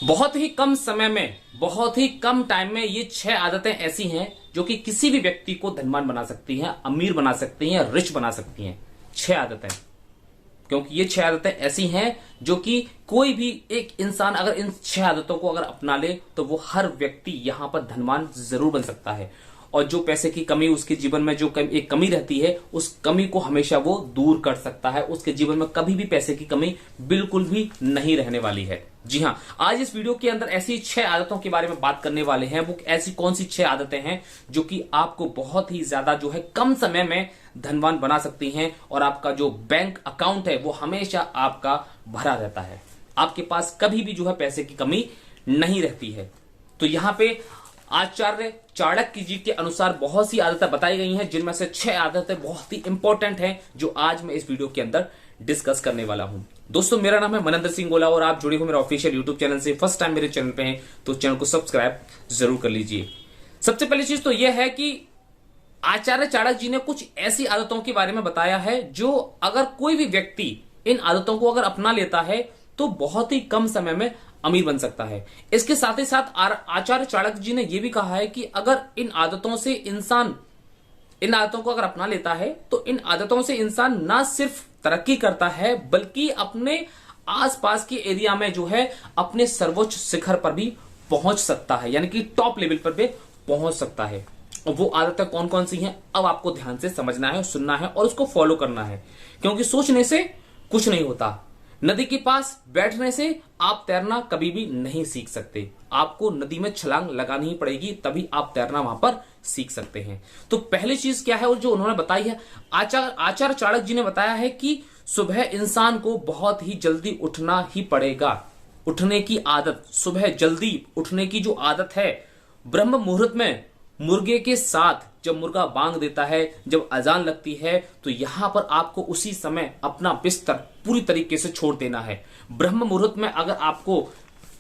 बहुत ही कम समय में, बहुत ही कम टाइम में ये 6 आदतें ऐसी हैं जो कि किसी भी व्यक्ति को धनवान बना सकती हैं, अमीर बना सकती हैं, रिच बना सकती हैं। 6 आदतें, क्योंकि ये 6 आदतें ऐसी हैं जो कि कोई भी एक इंसान अगर इन 6 आदतों को अगर अपना ले तो वो हर व्यक्ति यहां पर धनवान जरूर बन सकता है। और जो पैसे की कमी उसके जीवन में जो एक कमी रहती है, उस कमी को हमेशा वो दूर कर सकता है। उसके जीवन में कभी भी पैसे की कमी बिल्कुल भी नहीं रहने वाली है। जी हां, आज इस वीडियो के अंदर ऐसी 6 आदतों के बारे में बात करने वाले हैं। वो ऐसी कौन सी 6 आदतें हैं जो कि आपको बहुत ही ज्यादा जो है कम समय में धनवान बना सकती हैं और आपका जो बैंक अकाउंट है वो हमेशा आपका भरा रहता है। आपके पास कभी भी जो है पैसे की कमी नहीं रहती है। तो यहां पे आचार्य चाणक्य जी के अनुसार बहुत सी आदतें बताई गई हैं, जिनमें से 6 आदतें बहुत ही इंपॉर्टेंट हैं जो आज मैं इस वीडियो के अंदर डिस्कस करने वाला हूं। दोस्तों, मेरा नाम है मनिंदर सिंह गोला और आप जुड़े हो मेरे ऑफिशियल यूट्यूब चैनल से। फर्स्ट टाइम मेरे चैनल पे हैं तो चैनल को सब्सक्राइब जरूर कर लीजिए। सबसे पहली चीज तो यह है कि आचार्य चाणक्य जी ने कुछ ऐसी आदतों के बारे में बताया है जो अगर कोई भी व्यक्ति इन आदतों को अगर अपना लेता है तो बहुत ही कम समय में अमीर बन सकता है। इसके साथ ही साथ आचार्य चाणक्य जी ने यह भी कहा है कि अगर इन आदतों से इंसान इन आदतों को अगर अपना लेता है तो इन आदतों से इंसान ना सिर्फ तरक्की करता है बल्कि अपने आसपास के एरिया में जो है अपने सर्वोच्च शिखर पर भी पहुंच सकता है, यानी कि टॉप लेवल पर भी पहुंच सकता है। और वो आदतें कौन कौन सी हैं अब आपको ध्यान से समझना है, सुनना है और उसको फॉलो करना है, क्योंकि सोचने से कुछ नहीं होता। नदी के पास बैठने से आप तैरना कभी भी नहीं सीख सकते। आपको नदी में छलांग लगानी ही पड़ेगी, तभी आप तैरना वहां पर सीख सकते हैं। तो पहली चीज क्या है और जो उन्होंने बताई है, आचार्य चाणक्य जी ने बताया है कि सुबह इंसान को बहुत ही जल्दी उठना ही पड़ेगा। उठने की आदत, सुबह जल्दी उठने की जो आदत है, ब्रह्म मुहूर्त में मुर्गे के साथ जब मुर्गा बांग देता है, जब अजान लगती है, तो यहां पर आपको उसी समय अपना बिस्तर पूरी तरीके से छोड़ देना है। ब्रह्म मुहूर्त में अगर आपको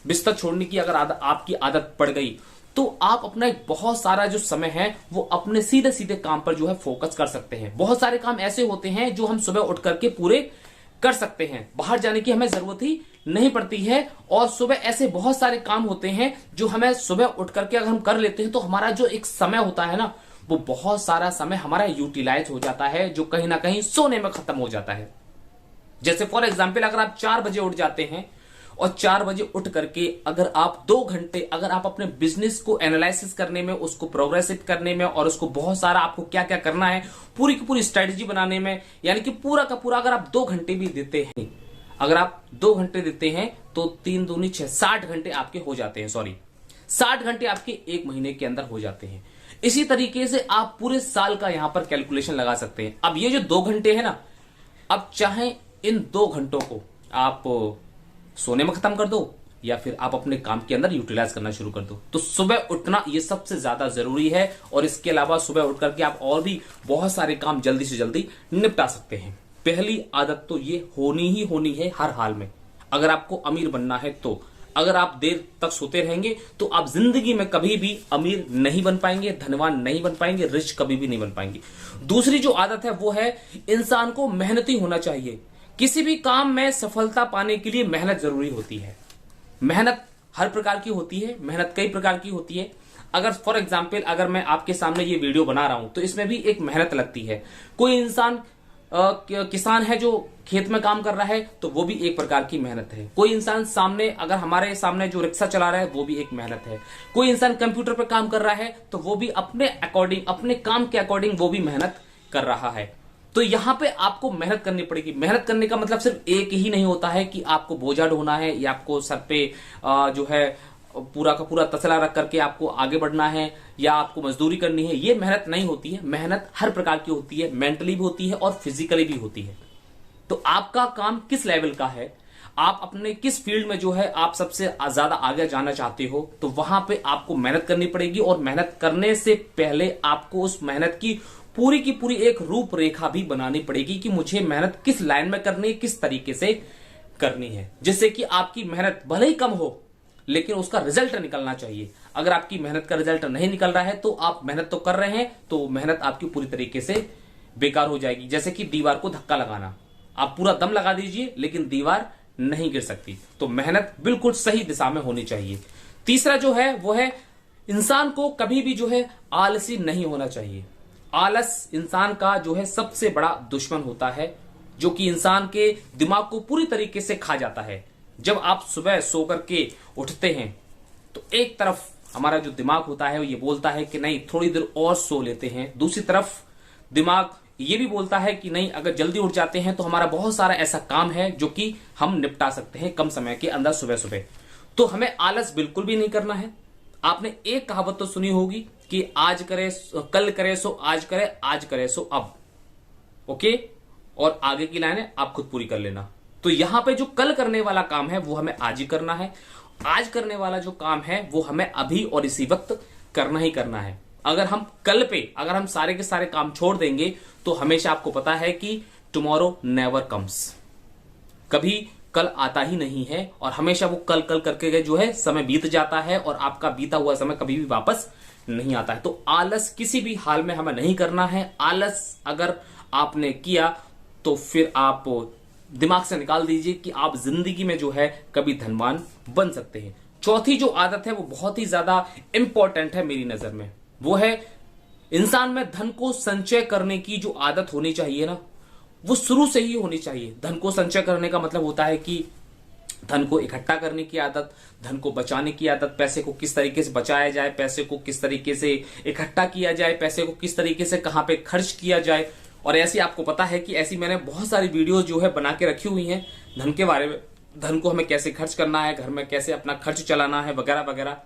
बिस्तर छोड़ने की अगर आपकी आदत पड़ गई तो आप अपना एक बहुत सारा जो समय है वो अपने सीधे सीधे काम पर जो है फोकस कर सकते हैं। बहुत सारे काम ऐसे होते हैं जो हम सुबह उठ करके पूरे कर सकते हैं, बाहर जाने की हमें जरूरत ही नहीं पड़ती है। और सुबह ऐसे बहुत सारे काम होते हैं जो हमें सुबह उठ करके अगर हम कर लेते हैं तो हमारा जो एक समय होता है ना, वो बहुत सारा समय हमारा यूटिलाइज हो जाता है, जो कहीं ना कहीं सोने में खत्म हो जाता है। जैसे फॉर एग्जाम्पल, अगर आप 4 बजे उठ जाते हैं और 4 बजे उठ करके अगर आप 2 घंटे अगर आप अपने बिजनेस को एनालिसिस करने में, उसको प्रोग्रेसिव करने में और उसको बहुत सारा आपको क्या क्या करना है पूरी की पूरी स्ट्रेटेजी बनाने में, यानी कि पूरा का पूरा अगर आप 2 घंटे भी देते हैं, अगर आप 2 घंटे देते हैं तो 3 दूनी 6, 60 घंटे आपके हो जाते हैं। 60 घंटे आपके 1 महीने के अंदर हो जाते हैं। इसी तरीके से आप पूरे साल का यहां पर कैलकुलेशन लगा सकते हैं। अब ये जो 2 घंटे है ना, अब चाहे इन 2 घंटों को आप सोने में खत्म कर दो या फिर आप अपने काम के अंदर यूटिलाइज करना शुरू कर दो। तो सुबह उठना ये सबसे ज्यादा जरूरी है और इसके अलावा सुबह उठ करके आप और भी बहुत सारे काम जल्दी से जल्दी निपटा सकते हैं। पहली आदत तो ये होनी ही होनी है हर हाल में, अगर आपको अमीर बनना है तो। अगर आप देर तक सोते रहेंगे तो आप जिंदगी में कभी भी अमीर नहीं बन पाएंगे, धनवान नहीं बन पाएंगे, रिच कभी भी नहीं बन पाएंगे। दूसरी जो आदत है वो है इंसान को मेहनती होना चाहिए। किसी भी काम में सफलता पाने के लिए मेहनत जरूरी होती है। मेहनत हर प्रकार की होती है, मेहनत कई प्रकार की होती है। अगर फॉर एग्जाम्पल अगर मैं आपके सामने ये वीडियो बना रहा हूं तो इसमें भी एक मेहनत लगती है। कोई इंसान किसान है जो खेत में काम कर रहा है तो वो भी एक प्रकार की मेहनत है। कोई इंसान सामने अगर हमारे सामने जो रिक्शा चला रहा है वो भी एक मेहनत है। कोई इंसान कंप्यूटर पर काम कर रहा है तो वो भी अपने अकॉर्डिंग, अपने काम के अकॉर्डिंग वो भी मेहनत कर रहा है। तो यहां पे आपको मेहनत करनी पड़ेगी। मेहनत करने का मतलब सिर्फ एक ही नहीं होता है कि आपको बोझा ढोना है या आपको सर पे जो है पूरा का पूरा तसला रख करके आपको आगे बढ़ना है या आपको मजदूरी करनी है। ये मेहनत नहीं होती है। मेहनत हर प्रकार की होती है, मेंटली भी होती है और फिजिकली भी होती है। तो आपका काम किस लेवल का है, आप अपने किस फील्ड में जो है आप सबसे ज्यादा आगे जाना चाहते हो, तो वहां पे आपको मेहनत करनी पड़ेगी। और मेहनत करने से पहले आपको उस मेहनत की पूरी एक रूपरेखा भी बनानी पड़ेगी कि मुझे मेहनत किस लाइन में करनी है, किस तरीके से करनी है, जिससे कि आपकी मेहनत भले ही कम हो लेकिन उसका रिजल्ट निकलना चाहिए। अगर आपकी मेहनत का रिजल्ट नहीं निकल रहा है तो आप मेहनत तो कर रहे हैं तो मेहनत आपकी पूरी तरीके से बेकार हो जाएगी। जैसे कि दीवार को धक्का लगाना, आप पूरा दम लगा दीजिए लेकिन दीवार नहीं गिर सकती। तो मेहनत बिल्कुल सही दिशा में होनी चाहिए। तीसरा जो है वो है इंसान को कभी भी जो है आलसी नहीं होना चाहिए। आलस इंसान का जो है सबसे बड़ा दुश्मन होता है, जो कि इंसान के दिमाग को पूरी तरीके से खा जाता है। जब आप सुबह सो करके उठते हैं तो एक तरफ हमारा जो दिमाग होता है वो ये बोलता है कि नहीं थोड़ी देर और सो लेते हैं, दूसरी तरफ दिमाग ये भी बोलता है कि नहीं अगर जल्दी उठ जाते हैं तो हमारा बहुत सारा ऐसा काम है जो कि हम निपटा सकते हैं कम समय के अंदर सुबह सुबह। तो हमें आलस बिल्कुल भी नहीं करना है। आपने एक कहावत तो सुनी होगी कि आज करे कल करे सो आज करे, आज करे सो अब। ओके, और आगे की लाइनें आप खुद पूरी कर लेना। तो यहां पे जो कल करने वाला काम है वो हमें आज ही करना है, आज करने वाला जो काम है वो हमें अभी और इसी वक्त करना ही करना है। अगर हम कल पे अगर हम सारे के सारे काम छोड़ देंगे तो हमेशा आपको पता है कि टुमारो नेवर कम्स, कभी कल आता ही नहीं है, और हमेशा वो कल कल करके जो है समय बीत जाता है और आपका बीता हुआ समय कभी भी वापस नहीं आता है। तो आलस किसी भी हाल में हमें नहीं करना है। आलस अगर आपने किया तो फिर आप दिमाग से निकाल दीजिए कि आप जिंदगी में जो है कभी धनवान बन सकते हैं। चौथी जो आदत है वो बहुत ही ज्यादा इंपॉर्टेंट है मेरी नजर में, वो है इंसान में धन को संचय करने की जो आदत होनी चाहिए ना, वो शुरू से ही होनी चाहिए। धन को संचय करने का मतलब होता है कि धन को इकट्ठा करने की आदत, धन को बचाने की आदत, पैसे को किस तरीके से बचाया जाए, पैसे को किस तरीके से इकट्ठा किया जाए, पैसे को किस तरीके से कहां पे खर्च किया जाए। और ऐसी आपको पता है कि ऐसी मैंने बहुत सारी वीडियो जो है बना के रखी हुई हैं धन के बारे में, धन को हमें कैसे खर्च करना है, घर में कैसे अपना खर्च चलाना है वगैरह वगैरह।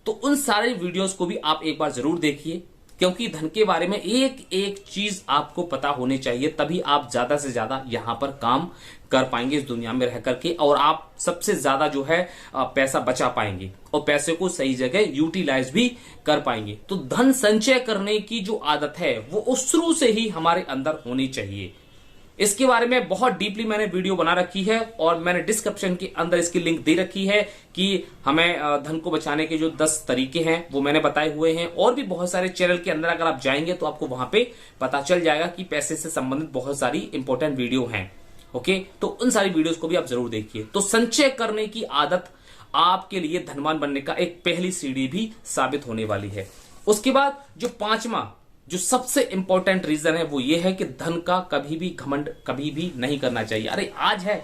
तो उन सारे वीडियोस को भी आप एक बार जरूर देखिए, क्योंकि धन के बारे में एक एक चीज आपको पता होनी चाहिए, तभी आप ज्यादा से ज्यादा यहां पर काम कर पाएंगे इस दुनिया में रह करके, और आप सबसे ज्यादा जो है पैसा बचा पाएंगे और पैसे को सही जगह यूटिलाइज भी कर पाएंगे। तो धन संचय करने की जो आदत है वो शुरू से ही हमारे अंदर होनी चाहिए। इसके बारे में बहुत डीपली मैंने वीडियो बना रखी है और मैंने डिस्क्रिप्शन के अंदर इसकी लिंक दे रखी है कि हमें धन को बचाने के जो 10 तरीके हैं वो मैंने बताए हुए हैं। और भी बहुत सारे चैनल के अंदर अगर आप जाएंगे तो आपको वहां पे पता चल जाएगा कि पैसे से संबंधित बहुत सारी इंपॉर्टेंट वीडियो हैं। ओके, तो उन सारी वीडियोस को भी आप जरूर देखिए। तो संचय करने की आदत आपके लिए धनवान बनने का एक पहली सीढ़ी भी साबित होने वाली है। उसके बाद जो पांचवा जो सबसे इंपॉर्टेंट रीजन है वो ये है कि धन का कभी भी घमंड कभी भी नहीं करना चाहिए। अरे आज है,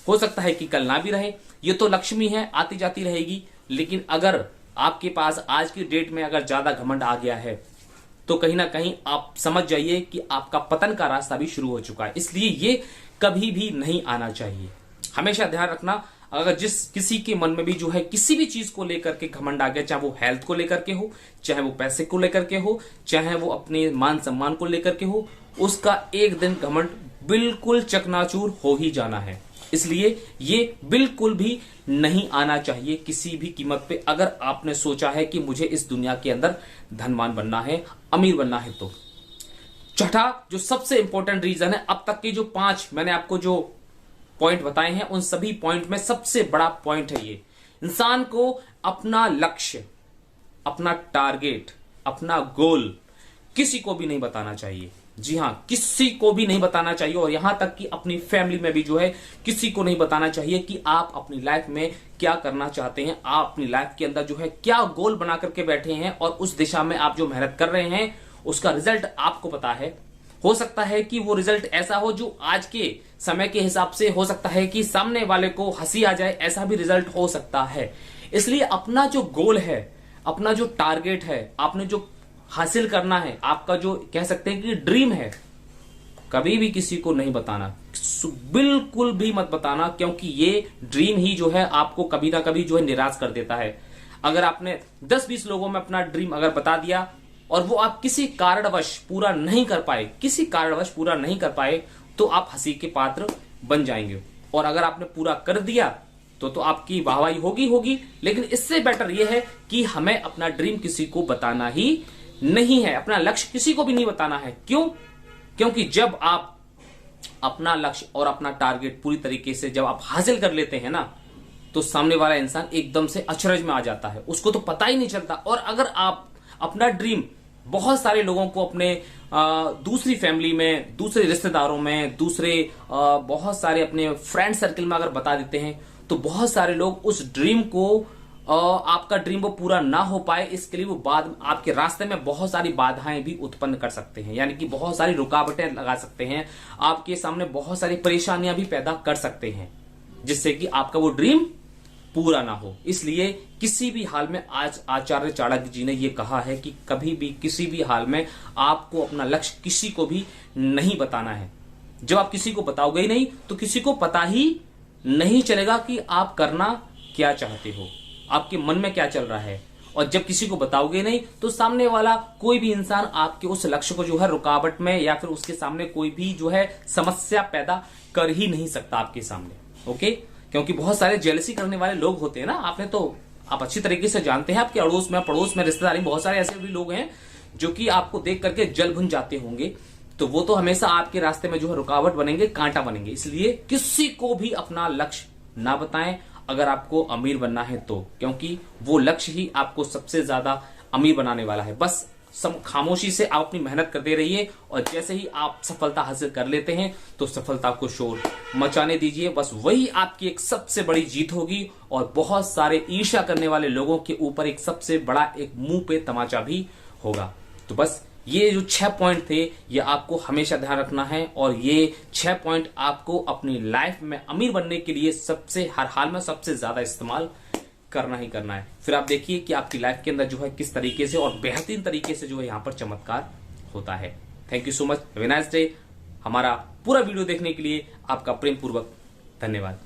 हो सकता है कि कल ना भी रहे, ये तो लक्ष्मी है, आती जाती रहेगी। लेकिन अगर आपके पास आज की डेट में अगर ज्यादा घमंड आ गया है तो कहीं ना कहीं आप समझ जाइए कि आपका पतन का रास्ता भी शुरू हो चुका है। इसलिए ये कभी भी नहीं आना चाहिए। हमेशा ध्यान रखना, अगर जिस किसी के मन में भी जो है किसी भी चीज को लेकर के घमंड आ गया, चाहे वो हेल्थ को लेकर के हो, चाहे वो पैसे को लेकर के हो, चाहे वो अपने मान सम्मान को लेकर के हो, उसका एक दिन घमंड बिल्कुल चकनाचूर हो ही जाना है। इसलिए ये बिल्कुल भी नहीं आना चाहिए किसी भी कीमत पे। अगर आपने सोचा है कि मुझे इस दुनिया के अंदर धनवान बनना है, अमीर बनना है, तो छठा जो सबसे इंपॉर्टेंट रीजन है, अब तक के जो 5 मैंने आपको जो पॉइंट बताए हैं उन सभी पॉइंट में सबसे बड़ा पॉइंट है ये, इंसान को अपना लक्ष्य, अपना टारगेट, अपना गोल किसी को भी नहीं बताना चाहिए। जी हां, किसी को भी नहीं बताना चाहिए, और यहां तक कि अपनी फैमिली में भी जो है किसी को नहीं बताना चाहिए कि आप अपनी लाइफ में क्या करना चाहते हैं, आप अपनी लाइफ के अंदर जो है क्या गोल बना करके बैठे हैं, और उस दिशा में आप जो मेहनत कर रहे हैं उसका रिजल्ट आपको पता है। हो सकता है कि वो रिजल्ट ऐसा हो जो आज के समय के हिसाब से हो सकता है कि सामने वाले को हंसी आ जाए, ऐसा भी रिजल्ट हो सकता है। इसलिए अपना जो गोल है, अपना जो टारगेट है, आपने जो हासिल करना है, आपका जो कह सकते हैं कि ड्रीम है, कभी भी किसी को नहीं बताना, बिल्कुल भी मत बताना, क्योंकि ये ड्रीम ही जो है आपको कभी ना कभी जो है निराश कर देता है। अगर आपने 10-20 लोगों में अपना ड्रीम अगर बता दिया और वो आप किसी कारणवश पूरा नहीं कर पाए, किसी कारणवश पूरा नहीं कर पाए, तो आप हंसी के पात्र बन जाएंगे। और अगर आपने पूरा कर दिया तो आपकी वाहवाही होगी। लेकिन इससे बेटर यह है कि हमें अपना ड्रीम किसी को बताना ही नहीं है, अपना लक्ष्य किसी को भी नहीं बताना है। क्यों? क्योंकि जब आप अपना लक्ष्य और अपना टारगेट पूरी तरीके से जब आप हासिल कर लेते हैं ना, तो सामने वाला इंसान एकदम से अचरज में आ जाता है, उसको तो पता ही नहीं चलता। और अगर आप अपना ड्रीम बहुत सारे लोगों को अपने दूसरी फैमिली में, दूसरे रिश्तेदारों में, दूसरे बहुत सारे अपने फ्रेंड सर्कल में अगर बता देते हैं तो बहुत सारे लोग उस ड्रीम को, आपका ड्रीम वो पूरा ना हो पाए इसके लिए वो बाद आपके रास्ते में बहुत सारी बाधाएं भी उत्पन्न कर सकते हैं, यानी कि बहुत सारी रुकावटें लगा सकते हैं, आपके सामने बहुत सारी परेशानियां भी पैदा कर सकते हैं जिससे कि आपका वो ड्रीम पूरा ना हो। इसलिए किसी भी हाल में, आज आचार्य चाणक्य जी ने यह कहा है कि कभी भी किसी भी हाल में आपको अपना लक्ष्य किसी को भी नहीं बताना है। जब आप किसी को बताओगे ही नहीं तो किसी को पता ही नहीं चलेगा कि आप करना क्या चाहते हो, आपके मन में क्या चल रहा है। और जब किसी को बताओगे नहीं तो सामने वाला कोई भी इंसान आपके उस लक्ष्य को जो है रुकावट में, या फिर उसके सामने कोई भी जो है समस्या पैदा कर ही नहीं सकता आपके सामने। ओके, क्योंकि बहुत सारे जेलसी करने वाले लोग होते हैं ना, आप अच्छी तरीके से जानते हैं, आपके अड़ोस में, पड़ोस में, रिश्तेदारी, बहुत सारे ऐसे भी लोग हैं जो कि आपको देख करके जल भुन जाते होंगे, तो वो तो हमेशा आपके रास्ते में जो है रुकावट बनेंगे, कांटा बनेंगे। इसलिए किसी को भी अपना लक्ष्य ना बताएं अगर आपको अमीर बनना है तो, क्योंकि वो लक्ष्य ही आपको सबसे ज्यादा अमीर बनाने वाला है। बस खामोशी से आप अपनी मेहनत करते रहिए और जैसे ही आप सफलता हासिल कर लेते हैं तो सफलता को शोर मचाने दीजिए। बस वही आपकी एक सबसे बड़ी जीत होगी और बहुत सारे ईर्ष्या करने वाले लोगों के ऊपर एक सबसे बड़ा एक मुंह पे तमाचा भी होगा। तो बस ये जो 6 पॉइंट थे ये आपको हमेशा ध्यान रखना है और ये 6 पॉइंट आपको अपनी लाइफ में अमीर बनने के लिए सबसे हर हाल में सबसे ज्यादा इस्तेमाल करना ही करना है। फिर आप देखिए कि आपकी लाइफ के अंदर जो है किस तरीके से और बेहतरीन तरीके से जो है यहाँ पर चमत्कार होता है। Thank you so much, have a nice day. हमारा पूरा वीडियो देखने के लिए आपका प्रेम पूर्वक धन्यवाद।